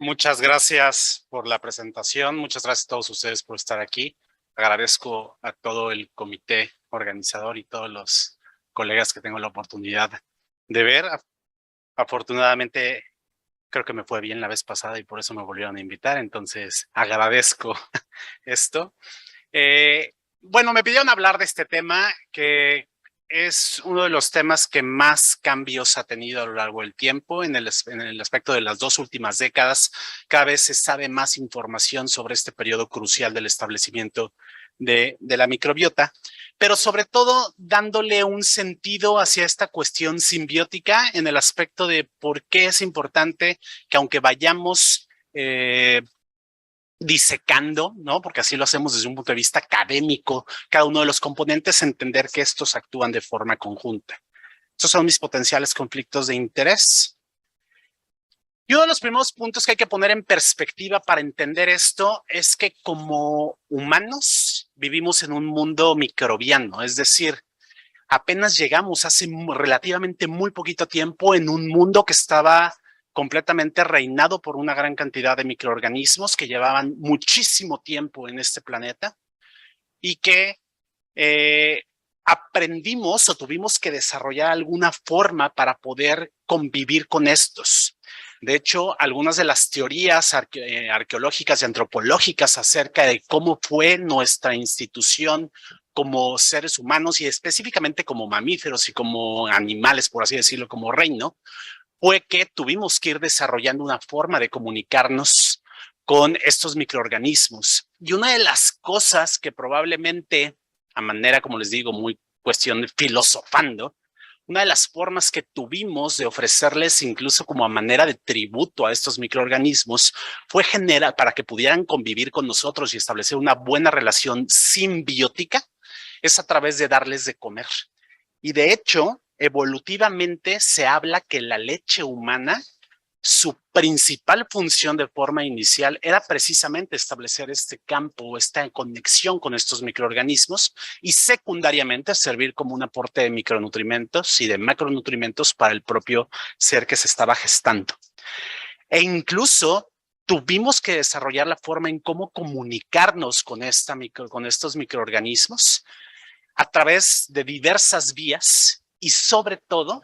Muchas gracias por la presentación. Muchas gracias a todos ustedes por estar aquí. Agradezco a todo el comité organizador y todos los colegas que tengo la oportunidad de ver. Afortunadamente, creo que me fue bien la vez pasada y por eso me volvieron a invitar. Entonces, agradezco esto. Bueno, me pidieron hablar de este tema que es uno de los temas que más cambios ha tenido a lo largo del tiempo en el aspecto de las 2 últimas décadas. Cada vez se sabe más información sobre este periodo crucial del establecimiento de la microbiota, pero sobre todo dándole un sentido hacia esta cuestión simbiótica en el aspecto de por qué es importante que aunque vayamos disecando, ¿no? Porque así lo hacemos desde un punto de vista académico, cada uno de los componentes, entender que estos actúan de forma conjunta. Estos son mis potenciales conflictos de interés. Y uno de los primeros puntos que hay que poner en perspectiva para entender esto es que como humanos vivimos en un mundo microbiano, es decir, apenas llegamos hace relativamente muy poquito tiempo en un mundo que estaba completamente reinado por una gran cantidad de microorganismos que llevaban muchísimo tiempo en este planeta y que aprendimos o tuvimos que desarrollar alguna forma para poder convivir con estos. De hecho, algunas de las teorías arqueológicas y antropológicas acerca de cómo fue nuestra institución como seres humanos y específicamente como mamíferos y como animales, por así decirlo, como reino, fue que tuvimos que ir desarrollando una forma de comunicarnos con estos microorganismos. Y una de las cosas que probablemente, a manera, como les digo, muy cuestión de filosofando, una de las formas que tuvimos de ofrecerles incluso como a manera de tributo a estos microorganismos fue generar para que pudieran convivir con nosotros y establecer una buena relación simbiótica, es a través de darles de comer. Y de hecho, evolutivamente se habla que la leche humana, su principal función de forma inicial era precisamente establecer este campo, esta conexión con estos microorganismos y secundariamente servir como un aporte de micronutrimentos y de macronutrimentos para el propio ser que se estaba gestando. E incluso tuvimos que desarrollar la forma en cómo comunicarnos con estos microorganismos a través de diversas vías y sobre todo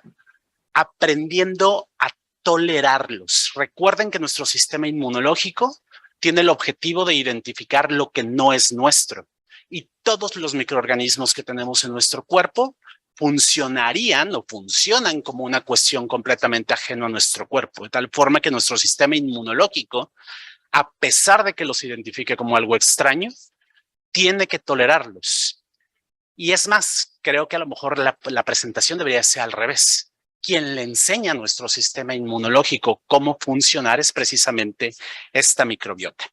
aprendiendo a tolerarlos. Recuerden que nuestro sistema inmunológico tiene el objetivo de identificar lo que no es nuestro y todos los microorganismos que tenemos en nuestro cuerpo funcionarían o funcionan como una cuestión completamente ajena a nuestro cuerpo, de tal forma que nuestro sistema inmunológico, a pesar de que los identifique como algo extraño, tiene que tolerarlos. Y es más, creo que a lo mejor la presentación debería ser al revés. Quien le enseña a nuestro sistema inmunológico cómo funcionar es precisamente esta microbiota.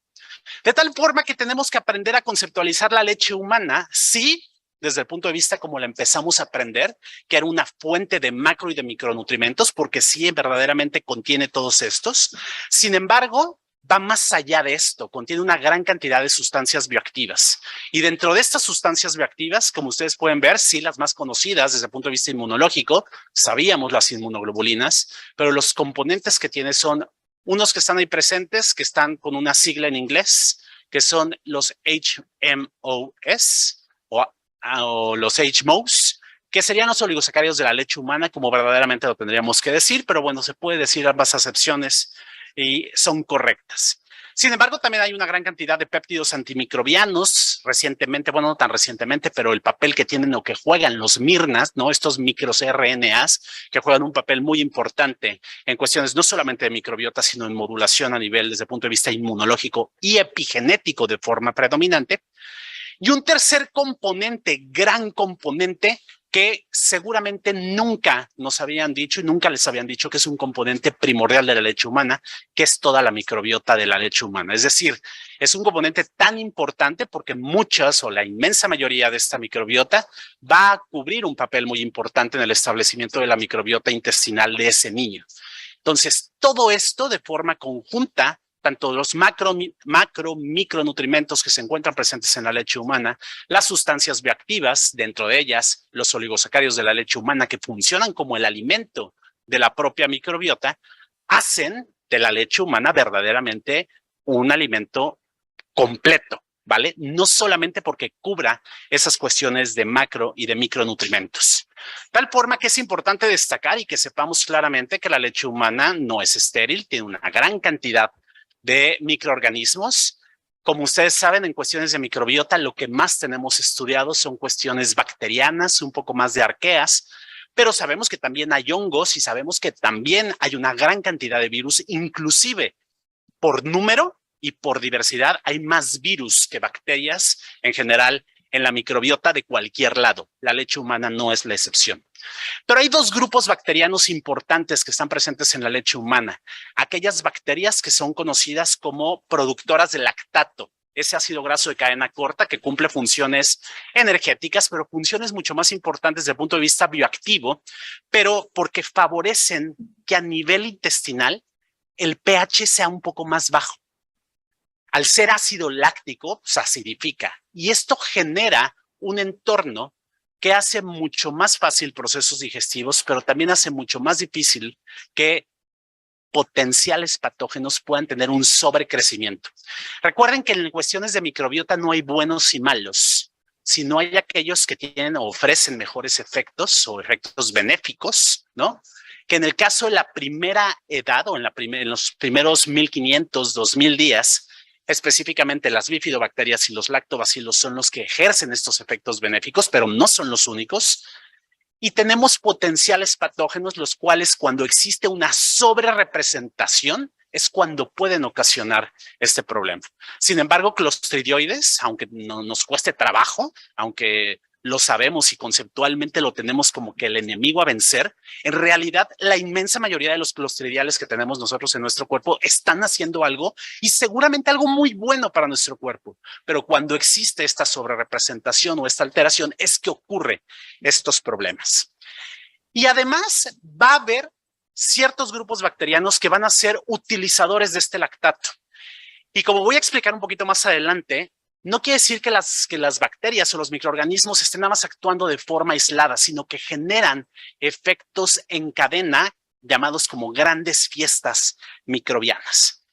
De tal forma que tenemos que aprender a conceptualizar la leche humana, sí, desde el punto de vista como la empezamos a aprender, que era una fuente de macro y de micronutrimentos, porque sí, verdaderamente contiene todos estos. Sin embargo, va más allá de esto, contiene una gran cantidad de sustancias bioactivas. Y dentro de estas sustancias bioactivas, como ustedes pueden ver, sí, las más conocidas desde el punto de vista inmunológico, sabíamos las inmunoglobulinas, pero los componentes que tiene son unos que están ahí presentes, que están con una sigla en inglés, que son los HMOS o los HMOs, que serían los oligosacáridos de la leche humana, como verdaderamente lo tendríamos que decir, pero bueno, se puede decir ambas acepciones y son correctas. Sin embargo, también hay una gran cantidad de péptidos antimicrobianos recientemente, bueno, no tan recientemente, pero el papel que tienen o que juegan los MIRNAs, ¿no? Estos microRNAs que juegan un papel muy importante en cuestiones no solamente de microbiota, sino en modulación a nivel desde el punto de vista inmunológico y epigenético de forma predominante. Y un tercer componente, gran componente, que seguramente nunca nos habían dicho y nunca les habían dicho que es un componente primordial de la leche humana, que es toda la microbiota de la leche humana. Es decir, es un componente tan importante porque muchas o la inmensa mayoría de esta microbiota va a cubrir un papel muy importante en el establecimiento de la microbiota intestinal de ese niño. Entonces, todo esto de forma conjunta, tanto los macro, micronutrimentos que se encuentran presentes en la leche humana, las sustancias bioactivas, dentro de ellas los oligosacáridos de la leche humana que funcionan como el alimento de la propia microbiota, hacen de la leche humana verdaderamente un alimento completo, ¿vale? No solamente porque cubra esas cuestiones de macro y de micronutrimentos. Tal forma que es importante destacar y que sepamos claramente que la leche humana no es estéril, tiene una gran cantidad de microorganismos. Como ustedes saben, en cuestiones de microbiota, lo que más tenemos estudiado son cuestiones bacterianas, un poco más de arqueas, pero sabemos que también hay hongos y sabemos que también hay una gran cantidad de virus, inclusive por número y por diversidad, hay más virus que bacterias en general en la microbiota de cualquier lado. La leche humana no es la excepción. Pero hay dos grupos bacterianos importantes que están presentes en la leche humana. Aquellas bacterias que son conocidas como productoras de lactato, ese ácido graso de cadena corta que cumple funciones energéticas, pero funciones mucho más importantes desde el punto de vista bioactivo, pero porque favorecen que a nivel intestinal el pH sea un poco más bajo. Al ser ácido láctico, se acidifica y esto genera un entorno que hace mucho más fácil procesos digestivos, pero también hace mucho más difícil que potenciales patógenos puedan tener un sobrecrecimiento. Recuerden que en cuestiones de microbiota no hay buenos y malos, sino hay aquellos que tienen o ofrecen mejores efectos o efectos benéficos, ¿no? Que en el caso de la primera edad o en los primeros 1500, 2000 días, específicamente las bifidobacterias y los lactobacilos son los que ejercen estos efectos benéficos, pero no son los únicos. Y tenemos potenciales patógenos, los cuales cuando existe una sobrerepresentación es cuando pueden ocasionar este problema. Sin embargo, clostridioides, aunque no nos cueste trabajo, aunque lo sabemos y conceptualmente lo tenemos como que el enemigo a vencer, en realidad la inmensa mayoría de los clostridiales que tenemos nosotros en nuestro cuerpo están haciendo algo y seguramente algo muy bueno para nuestro cuerpo. Pero cuando existe esta sobrerepresentación o esta alteración es que ocurre estos problemas. Y además va a haber ciertos grupos bacterianos que van a ser utilizadores de este lactato. Y como voy a explicar un poquito más adelante, no quiere decir que las bacterias o los microorganismos estén nada más actuando de forma aislada, sino que generan efectos en cadena llamados como grandes fiestas microbianas.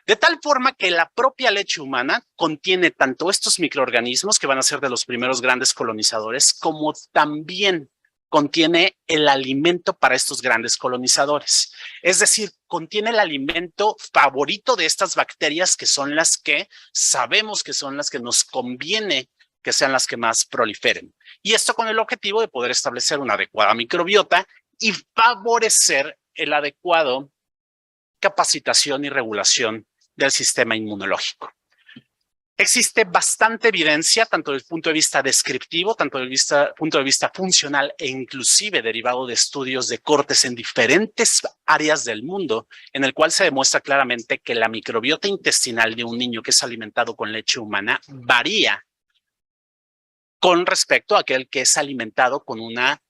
De tal forma que la propia leche humana contiene tanto estos microorganismos que van a ser de los primeros grandes colonizadores, como también contiene el alimento para estos grandes colonizadores. Es decir, contiene el alimento favorito de estas bacterias que son las que sabemos que son las que nos conviene que sean las que más proliferen. Y esto con el objetivo de poder establecer una adecuada microbiota y favorecer el adecuado capacitación y regulación del sistema inmunológico. Existe bastante evidencia, tanto desde el punto de vista descriptivo, tanto desde el punto de vista funcional e inclusive derivado de estudios de cortes en diferentes áreas del mundo, en el cual se demuestra claramente que la microbiota intestinal de un niño que es alimentado con leche humana varía con respecto a aquel que es alimentado con una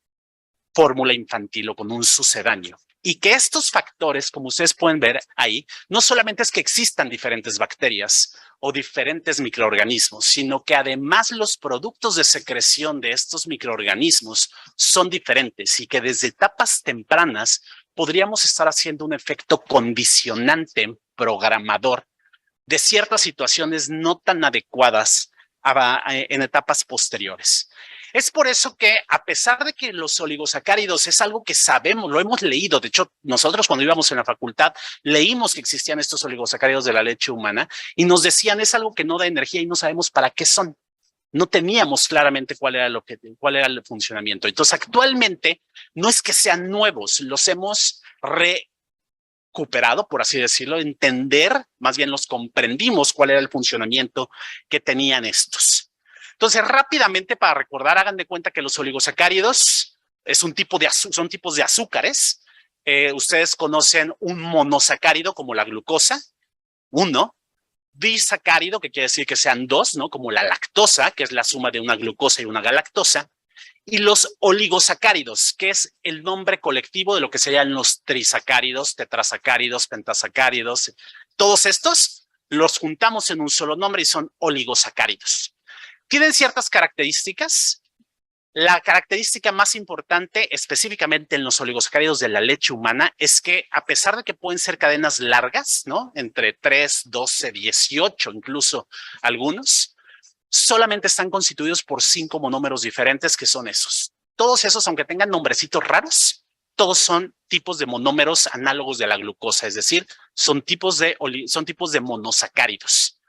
fórmula infantil o con un sucedáneo. Y que estos factores, como ustedes pueden ver ahí, no solamente es que existan diferentes bacterias o diferentes microorganismos, sino que además los productos de secreción de estos microorganismos son diferentes y que desde etapas tempranas podríamos estar haciendo un efecto condicionante, programador de ciertas situaciones no tan adecuadas en etapas posteriores. Es por eso que, a pesar de que los oligosacáridos es algo que sabemos, lo hemos leído, de hecho, nosotros cuando íbamos en la facultad leímos que existían estos oligosacáridos de la leche humana y nos decían es algo que no da energía y no sabemos para qué son. No teníamos claramente cuál era el funcionamiento. Entonces, actualmente no es que sean nuevos, los hemos recuperado, por así decirlo, entender, más bien los comprendimos cuál era el funcionamiento que tenían estos. Entonces, rápidamente para recordar, hagan de cuenta que los oligosacáridos son tipos de azúcares. Ustedes conocen un monosacárido como la glucosa, uno, disacárido, que quiere decir que sean dos, ¿no? Como la lactosa, que es la suma de una glucosa y una galactosa, y los oligosacáridos, que es el nombre colectivo de lo que serían los trisacáridos, tetrasacáridos, pentasacáridos. Todos estos los juntamos en un solo nombre y son oligosacáridos. Tienen ciertas características La característica más importante, específicamente en los oligosacáridos de la leche humana, es que a pesar de que pueden ser cadenas largas, ¿no? Entre 3, 12, 18, incluso algunos, solamente están constituidos por 5 monómeros diferentes, que son esos. Todos esos, aunque tengan nombrecitos raros, todos son tipos de monómeros análogos de la glucosa, es decir, son tipos de monosacáridos.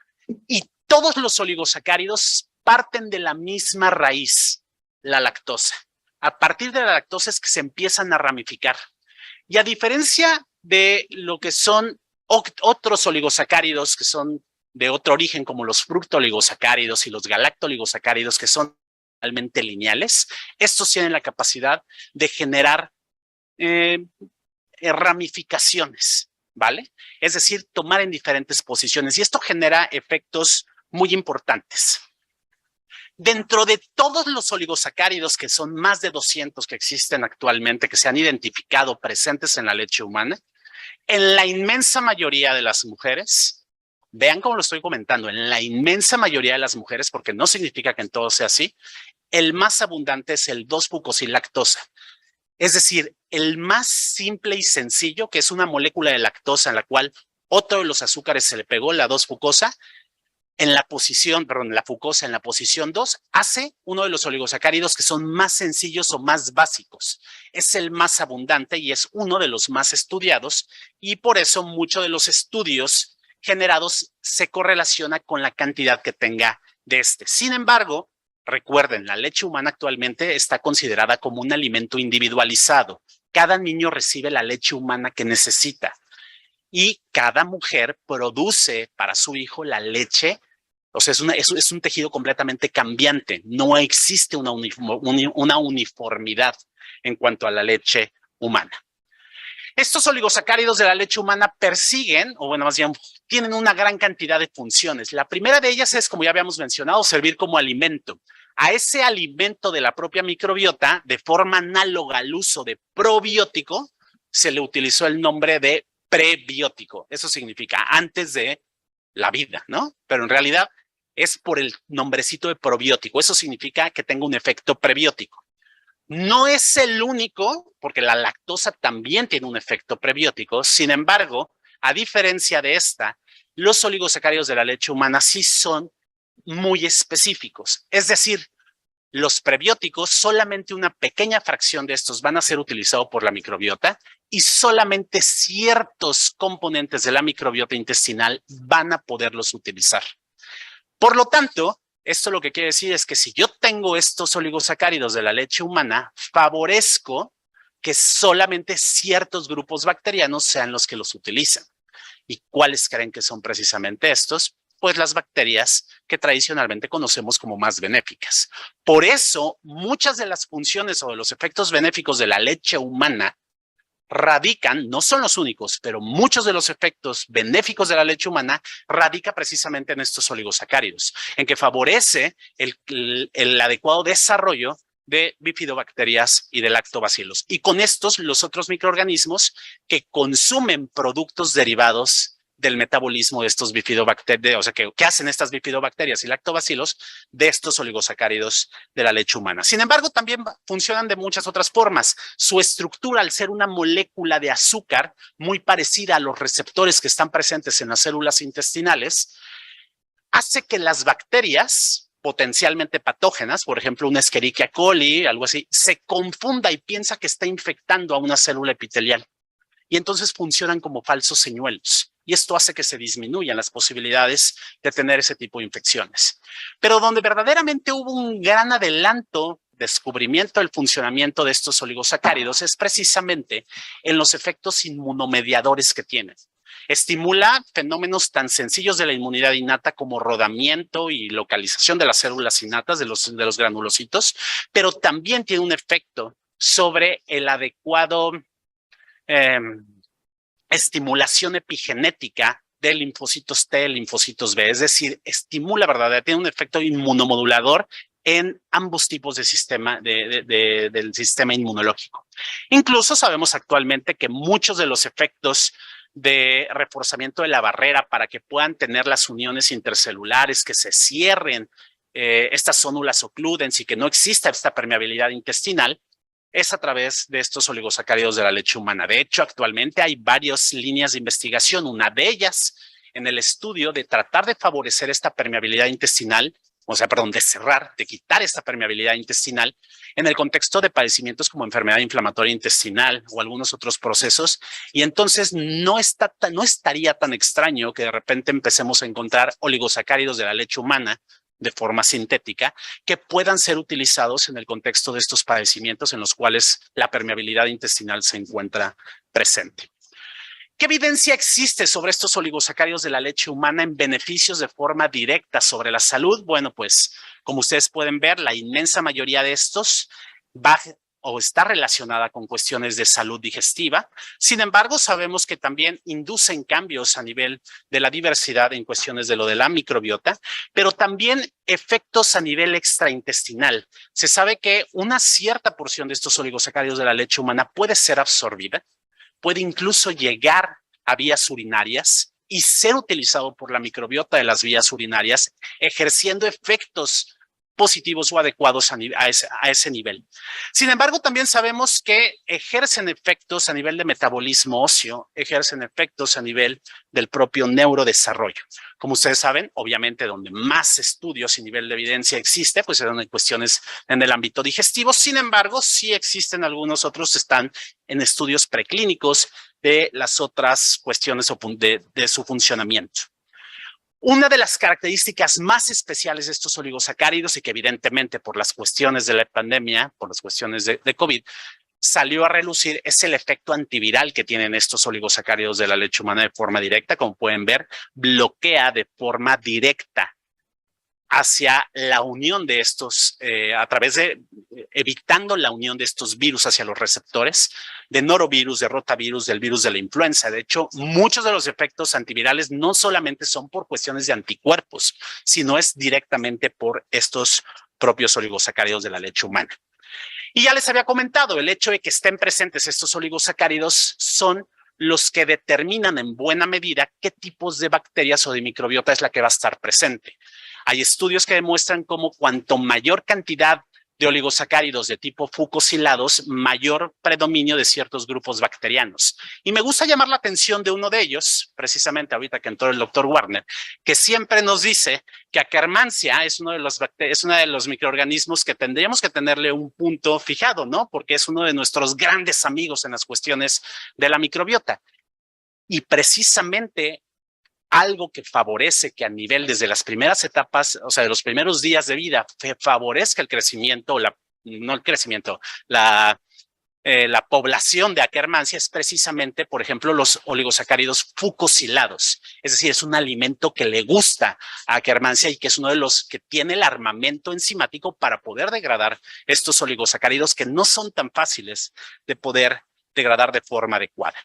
Y todos los oligosacáridos parten de la misma raíz, la lactosa. A partir de la lactosa es que se empiezan a ramificar. Y a diferencia de lo que son otros oligosacáridos que son de otro origen, como los fructooligosacáridos y los galactooligosacáridos, que son realmente lineales, estos tienen la capacidad de generar ramificaciones, ¿vale? Es decir, tomar en diferentes posiciones. Y esto genera efectos muy importantes. Dentro de todos los oligosacáridos, que son más de 200 que existen actualmente, que se han identificado presentes en la leche humana, en la inmensa mayoría de las mujeres, vean cómo lo estoy comentando, en la inmensa mayoría de las mujeres, porque no significa que en todo sea así, el más abundante es el 2-fucosilactosa. Es decir, el más simple y sencillo, que es una molécula de lactosa en la cual otro de los azúcares se le pegó, la 2-fucosa, en la fucosa en la posición 2, hace uno de los oligosacáridos que son más sencillos o más básicos. Es el más abundante y es uno de los más estudiados, y por eso muchos de los estudios generados se correlaciona con la cantidad que tenga de este. Sin embargo, recuerden, la leche humana actualmente está considerada como un alimento individualizado. Cada niño recibe la leche humana que necesita y cada mujer produce para su hijo la leche. O sea, es un tejido completamente cambiante. No existe una uniformidad en cuanto a la leche humana. Estos oligosacáridos de la leche humana persiguen, o bueno, más bien, tienen una gran cantidad de funciones. La primera de ellas es, como ya habíamos mencionado, servir como alimento. A ese alimento de la propia microbiota, de forma análoga al uso de probiótico, se le utilizó el nombre de prebiótico. Eso significa antes de la vida, ¿no? Pero en realidad es por el nombrecito de probiótico. Eso significa que tenga un efecto prebiótico. No es el único, porque la lactosa también tiene un efecto prebiótico. Sin embargo, a diferencia de esta, los oligosacáridos de la leche humana sí son muy específicos. Es decir, los prebióticos, solamente una pequeña fracción de estos van a ser utilizados por la microbiota y solamente ciertos componentes de la microbiota intestinal van a poderlos utilizar. Por lo tanto, esto lo que quiere decir es que si yo tengo estos oligosacáridos de la leche humana, favorezco que solamente ciertos grupos bacterianos sean los que los utilizan. ¿Y cuáles creen que son precisamente estos? Pues las bacterias que tradicionalmente conocemos como más benéficas. Por eso, muchas de las funciones o de los efectos benéficos de la leche humana radican, no son los únicos, pero muchos de los efectos benéficos de la leche humana radica precisamente en estos oligosacáridos, en que favorece el adecuado desarrollo de bifidobacterias y de lactobacilos. Y con estos, los otros microorganismos que consumen productos derivados del metabolismo de estos bifidobacterias, o sea, que hacen estas bifidobacterias y lactobacilos de estos oligosacáridos de la leche humana. Sin embargo, también funcionan de muchas otras formas. Su estructura, al ser una molécula de azúcar muy parecida a los receptores que están presentes en las células intestinales, hace que las bacterias potencialmente patógenas, por ejemplo, una Escherichia coli, algo así, se confunda y piensa que está infectando a una célula epitelial. Y entonces funcionan como falsos señuelos. Y esto hace que se disminuyan las posibilidades de tener ese tipo de infecciones. Pero donde verdaderamente hubo un gran adelanto, descubrimiento del funcionamiento de estos oligosacáridos, es precisamente en los efectos inmunomediadores que tienen. Estimula fenómenos tan sencillos de la inmunidad innata como rodamiento y localización de las células innatas, de los granulocitos, pero también tiene un efecto sobre el adecuado estimulación epigenética de linfocitos T, linfocitos B, es decir, estimula, ¿verdad? Tiene un efecto inmunomodulador en ambos tipos de sistema del sistema inmunológico. Incluso sabemos actualmente que muchos de los efectos de reforzamiento de la barrera para que puedan tener las uniones intercelulares, que se cierren estas zónulas ocludens y que no exista esta permeabilidad intestinal, es a través de estos oligosacáridos de la leche humana. De hecho, actualmente hay varias líneas de investigación, una de ellas en el estudio de tratar de favorecer esta permeabilidad intestinal, de cerrar, de quitar esta permeabilidad intestinal en el contexto de padecimientos como enfermedad inflamatoria intestinal o algunos otros procesos. Y entonces no estaría tan extraño que de repente empecemos a encontrar oligosacáridos de la leche humana de forma sintética que puedan ser utilizados en el contexto de estos padecimientos en los cuales la permeabilidad intestinal se encuentra presente. ¿Qué evidencia existe sobre estos oligosacáridos de la leche humana en beneficios de forma directa sobre la salud? Bueno, pues como ustedes pueden ver, la inmensa mayoría de estos va o está relacionada con cuestiones de salud digestiva. Sin embargo, sabemos que también inducen cambios a nivel de la diversidad en cuestiones de lo de la microbiota, pero también efectos a nivel extraintestinal. Se sabe que una cierta porción de estos oligosacáridos de la leche humana puede ser absorbida, puede incluso llegar a vías urinarias y ser utilizado por la microbiota de las vías urinarias, ejerciendo efectos positivos o adecuados a ese nivel. Sin embargo, también sabemos que ejercen efectos a nivel de metabolismo óseo, ejercen efectos a nivel del propio neurodesarrollo. Como ustedes saben, obviamente donde más estudios y nivel de evidencia existe, pues son en cuestiones en el ámbito digestivo. Sin embargo, sí existen algunos otros, están en estudios preclínicos de las otras cuestiones de su funcionamiento. Una de las características más especiales de estos oligosacáridos y que evidentemente por las cuestiones de la pandemia, por las cuestiones de COVID, salió a relucir es el efecto antiviral que tienen estos oligosacáridos de la leche humana de forma directa. Como pueden ver, bloquea de forma directa hacia la unión de estos, a través de evitando la unión de estos virus hacia los receptores de norovirus, de rotavirus, del virus de la influenza. De hecho, muchos de los efectos antivirales no solamente son por cuestiones de anticuerpos, sino es directamente por estos propios oligosacáridos de la leche humana. Y ya les había comentado, el hecho de que estén presentes estos oligosacáridos son los que determinan en buena medida qué tipos de bacterias o de microbiota es la que va a estar presente. Hay estudios que demuestran cómo cuanto mayor cantidad de oligosacáridos de tipo fucosilados, mayor predominio de ciertos grupos bacterianos. Y me gusta llamar la atención de uno de ellos, precisamente ahorita que entró el doctor Warner, que siempre nos dice que Akkermansia es uno de los microorganismos que tendríamos que tenerle un punto fijado, ¿no? Porque es uno de nuestros grandes amigos en las cuestiones de la microbiota. Y precisamente algo que favorece que a nivel desde las primeras etapas, o sea, de los primeros días de vida, favorezca el crecimiento, no el crecimiento, la población de Akkermansia es precisamente, por ejemplo, los oligosacáridos fucosilados. Es decir, es un alimento que le gusta a Akkermansia y que es uno de los que tiene el armamento enzimático para poder degradar estos oligosacáridos que no son tan fáciles de poder degradar de forma adecuada.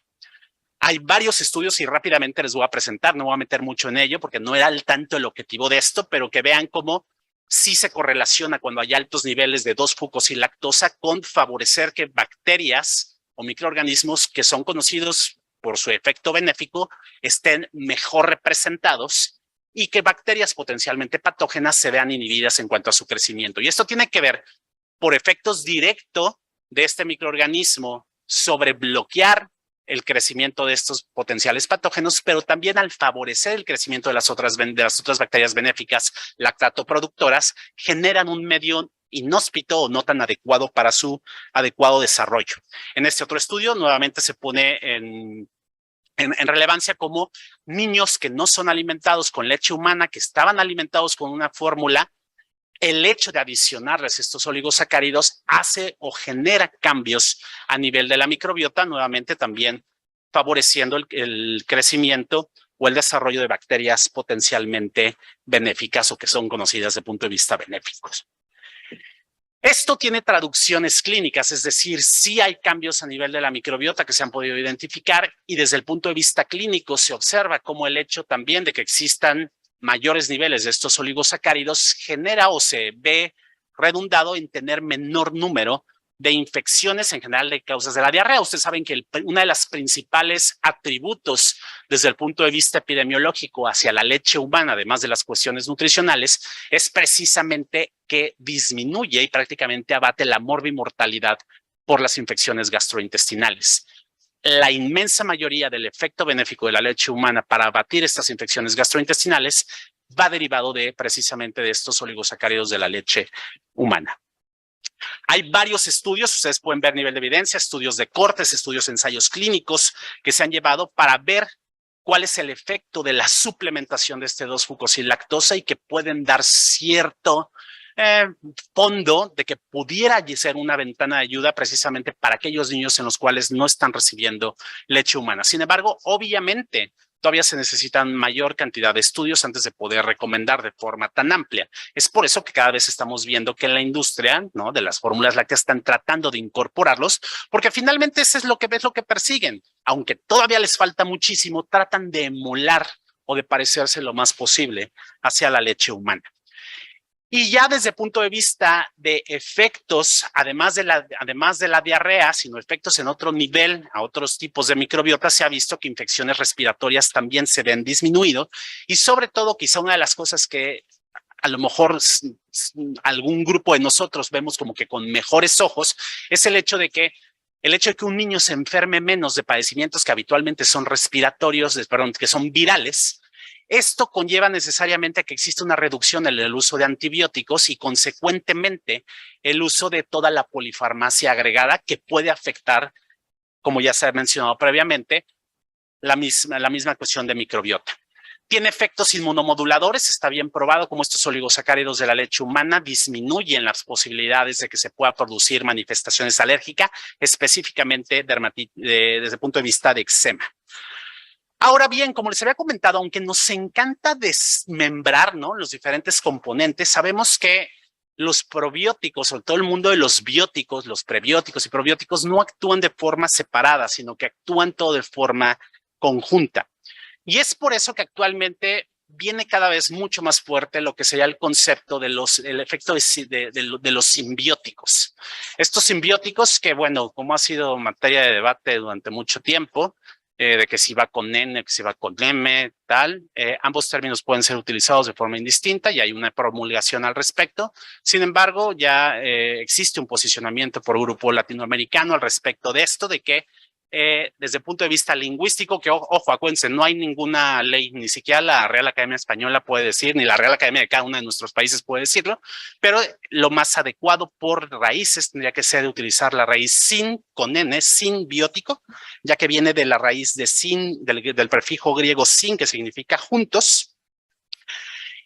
Hay varios estudios y rápidamente les voy a presentar, no voy a meter mucho en ello porque no era tanto el objetivo de esto, pero que vean cómo sí se correlaciona cuando hay altos niveles de 2-fucosilactosa con favorecer que bacterias o microorganismos que son conocidos por su efecto benéfico estén mejor representados y que bacterias potencialmente patógenas se vean inhibidas en cuanto a su crecimiento. Y esto tiene que ver por efectos directos de este microorganismo sobre bloquear el crecimiento de estos potenciales patógenos, pero también al favorecer el crecimiento de las otras bacterias benéficas lactatoproductoras, generan un medio inhóspito o no tan adecuado para su adecuado desarrollo. En este otro estudio, nuevamente se pone en relevancia como niños que no son alimentados con leche humana, que estaban alimentados con una fórmula, el hecho de adicionarles estos oligosacáridos hace o genera cambios a nivel de la microbiota, nuevamente también favoreciendo el crecimiento o el desarrollo de bacterias potencialmente benéficas o que son conocidas desde el punto de vista benéficos. Esto tiene traducciones clínicas, es decir, sí hay cambios a nivel de la microbiota que se han podido identificar y desde el punto de vista clínico se observa como el hecho también de que existan mayores niveles de estos oligosacáridos genera o se ve redundado en tener menor número de infecciones en general de causas de la diarrea. Ustedes saben que uno de los principales atributos desde el punto de vista epidemiológico hacia la leche humana, además de las cuestiones nutricionales, es precisamente que disminuye y prácticamente abate la morbimortalidad por las infecciones gastrointestinales. La inmensa mayoría del efecto benéfico de la leche humana para abatir estas infecciones gastrointestinales va derivado de precisamente de estos oligosacáridos de la leche humana. Hay varios estudios, ustedes pueden ver nivel de evidencia, estudios de cortes, estudios de ensayos clínicos que se han llevado para ver cuál es el efecto de la suplementación de este 2-fucosilactosa y que pueden dar cierto fondo de que pudiera ser una ventana de ayuda precisamente para aquellos niños en los cuales no están recibiendo leche humana. Sin embargo, obviamente, todavía se necesitan mayor cantidad de estudios antes de poder recomendar de forma tan amplia. Es por eso que cada vez estamos viendo que en la industria, ¿no?, de las fórmulas lácteas están tratando de incorporarlos, porque finalmente eso es lo que persiguen. Aunque todavía les falta muchísimo, tratan de emular o de parecerse lo más posible hacia la leche humana. Y ya desde el punto de vista de efectos, además de la diarrea, sino efectos en otro nivel, a otros tipos de microbiota, se ha visto que infecciones respiratorias también se ven disminuido. Y sobre todo, quizá una de las cosas que a lo mejor algún grupo de nosotros vemos como que con mejores ojos, es el hecho de que un niño se enferme menos de padecimientos que habitualmente son respiratorios, que son virales. Esto conlleva necesariamente a que existe una reducción en el uso de antibióticos y consecuentemente el uso de toda la polifarmacia agregada que puede afectar, como ya se ha mencionado previamente, la misma cuestión de microbiota. Tiene efectos inmunomoduladores, está bien probado como estos oligosacáridos de la leche humana disminuyen las posibilidades de que se pueda producir manifestaciones alérgicas, específicamente desde el punto de vista de eczema. Ahora bien, como les había comentado, aunque nos encanta desmembrar, ¿no?, los diferentes componentes, sabemos que los probióticos, sobre todo el mundo de los bióticos, los prebióticos y probióticos, no actúan de forma separada, sino que actúan todo de forma conjunta. Y es por eso que actualmente viene cada vez mucho más fuerte lo que sería el concepto de el efecto de los simbióticos. Estos simbióticos que, bueno, como ha sido materia de debate durante mucho tiempo, de que si va con N, que si va con M, tal. Ambos términos pueden ser utilizados de forma indistinta y hay una promulgación al respecto. Sin embargo, ya existe un posicionamiento por grupo latinoamericano al respecto de esto, de que desde el punto de vista lingüístico, que ojo, acuérdense, no hay ninguna ley, ni siquiera la Real Academia Española puede decir, ni la Real Academia de cada uno de nuestros países puede decirlo, pero lo más adecuado por raíces tendría que ser de utilizar la raíz sin, con N, simbiótico, ya que viene de la raíz de sin, del prefijo griego sin, que significa juntos,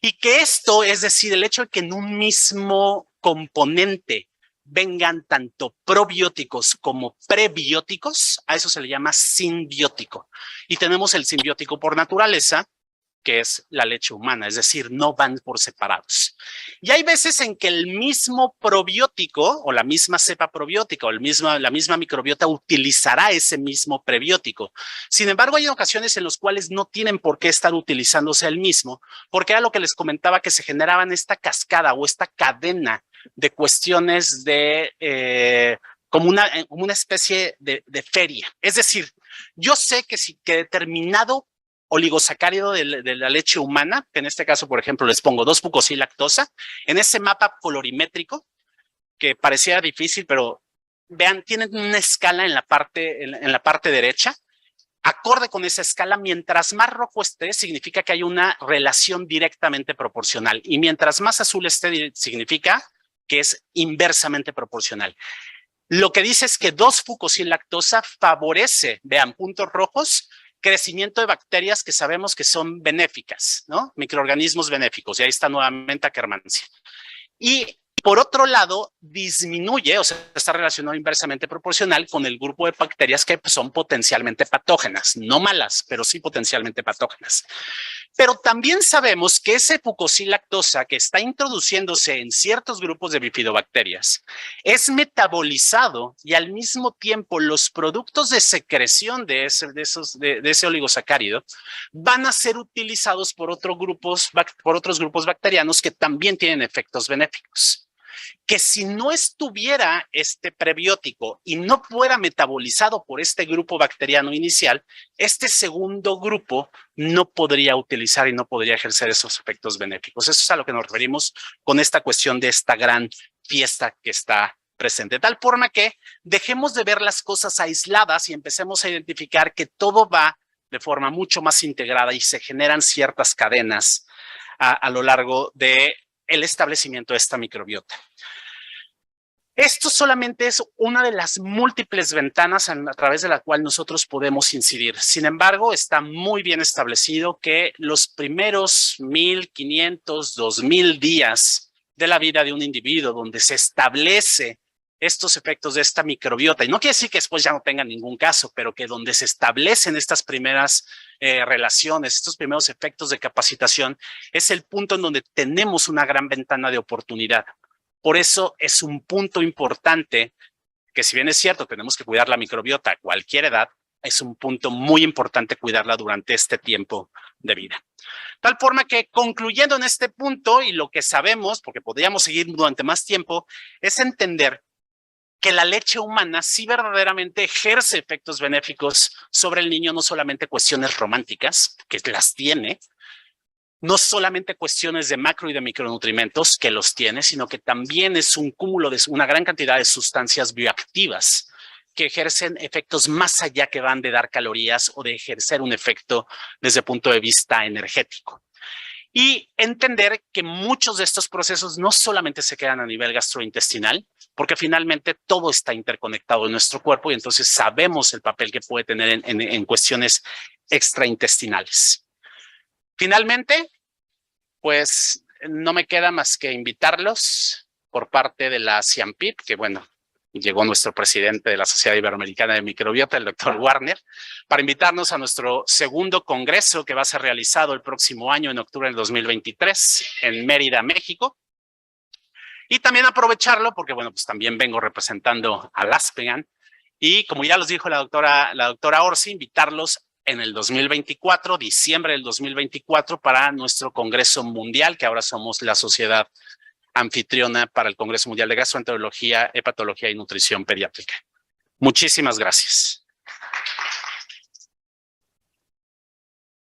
y que esto, es decir, el hecho de que en un mismo componente vengan tanto probióticos como prebióticos, a eso se le llama simbiótico. Y tenemos el simbiótico por naturaleza, que es la leche humana, es decir, no van por separados. Y hay veces en que el mismo probiótico o la misma cepa probiótica o la misma microbiota utilizará ese mismo prebiótico. Sin embargo, hay ocasiones en las cuales no tienen por qué estar utilizándose el mismo, porque era lo que les comentaba, que se generaban esta cascada o esta cadena de cuestiones de como una especie de feria. Es decir, yo sé que determinado oligosacárido de la leche humana, que en este caso, por ejemplo, les pongo 2-fucosilactosa, en ese mapa colorimétrico, que parecía difícil, pero vean, tienen una escala en la parte derecha. Acorde con esa escala, mientras más rojo esté, significa que hay una relación directamente proporcional. Y mientras más azul esté, significa que es inversamente proporcional. Lo que dice es que 2-fucosilactosa favorece, vean, puntos rojos, crecimiento de bacterias que sabemos que son benéficas, ¿no? Microorganismos benéficos. Y ahí está nuevamente Akkermansia. Y por otro lado, disminuye, o sea, está relacionado inversamente proporcional con el grupo de bacterias que son potencialmente patógenas, no malas, pero sí potencialmente patógenas. Pero también sabemos que ese fucosilactosa que está introduciéndose en ciertos grupos de bifidobacterias es metabolizado y al mismo tiempo los productos de secreción de ese oligosacárido van a ser utilizados por otros grupos bacterianos que también tienen efectos benéficos. que si no estuviera este prebiótico y no fuera metabolizado por este grupo bacteriano inicial, este segundo grupo no podría utilizar y no podría ejercer esos efectos benéficos. Eso es a lo que nos referimos con esta cuestión de esta gran fiesta que está presente, de tal forma que dejemos de ver las cosas aisladas y empecemos a identificar que todo va de forma mucho más integrada y se generan ciertas cadenas a lo largo del establecimiento de esta microbiota. Esto solamente es una de las múltiples ventanas a través de la cual nosotros podemos incidir. Sin embargo, está muy bien establecido que los primeros 1500, 2000 días de la vida de un individuo donde se establece estos efectos de esta microbiota, y no quiere decir que después ya no tenga ningún caso, pero que donde se establecen estas primeras relaciones, estos primeros efectos de capacitación, es el punto en donde tenemos una gran ventana de oportunidad. Por eso es un punto importante que, si bien es cierto, tenemos que cuidar la microbiota a cualquier edad, es un punto muy importante cuidarla durante este tiempo de vida. Tal forma que, concluyendo en este punto, y lo que sabemos, porque podríamos seguir durante más tiempo, es entender que la leche humana sí verdaderamente ejerce efectos benéficos sobre el niño, no solamente cuestiones románticas, que las tiene, no solamente cuestiones de macro y de micronutrimentos, que los tiene, sino que también es un cúmulo de una gran cantidad de sustancias bioactivas que ejercen efectos más allá que van de dar calorías o de ejercer un efecto desde el punto de vista energético. Y entender que muchos de estos procesos no solamente se quedan a nivel gastrointestinal, porque finalmente todo está interconectado en nuestro cuerpo y entonces sabemos el papel que puede tener en cuestiones extraintestinales. Finalmente, pues no me queda más que invitarlos por parte de la CIAMPIP, que bueno, llegó nuestro presidente de la Sociedad Iberoamericana de Microbiota, el doctor Warner, para invitarnos a nuestro segundo congreso que va a ser realizado el próximo año, en octubre del 2023, en Mérida, México. Y también aprovecharlo porque, bueno, pues también vengo representando a LASPEGAN y, como ya los dijo la doctora Orsi, invitarlos en el 2024, diciembre del 2024, para nuestro Congreso Mundial, que ahora somos la sociedad anfitriona para el Congreso Mundial de Gastroenterología, Hepatología y Nutrición Pediátrica. Muchísimas gracias.